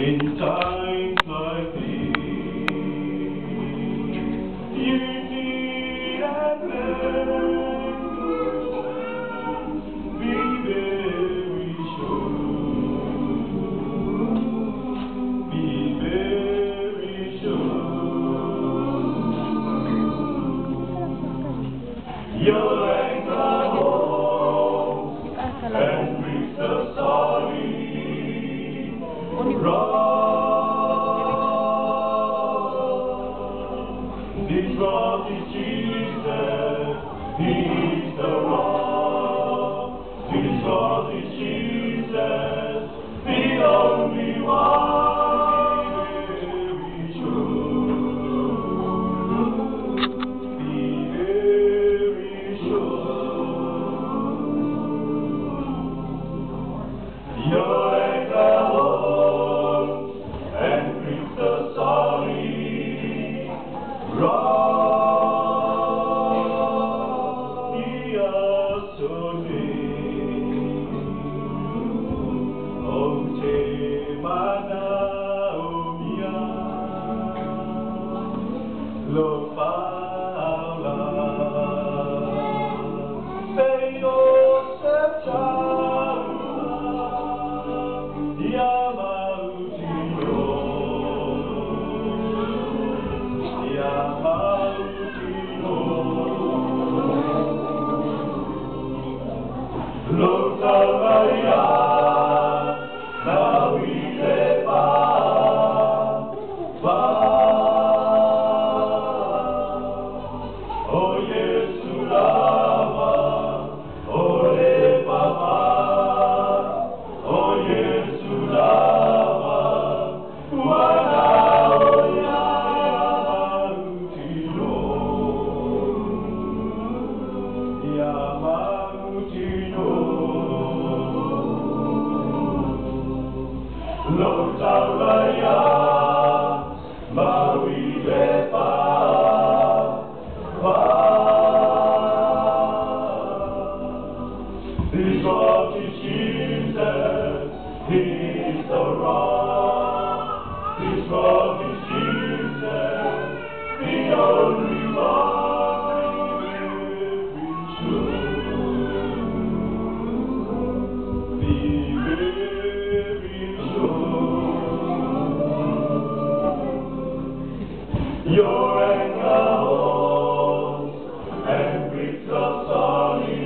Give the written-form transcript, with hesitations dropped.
In times like these, unity and blessings, be very sure, be very sure. Your anger holds and brings the sorry. This rock is Jesus, He's the rock. This rock is Jesus, the only one. Be very sure. Your anger holds and brings the sorry. Lo Paula, Seyo Sepcha, Yamautino, Lo Salvaria, la Wilepa, Lo Salvaria, Mawilepa, This rock is Jesus, He's the rock. This rock is Jesus, the only one. Be very sure. Your anger holds and brings us sorry.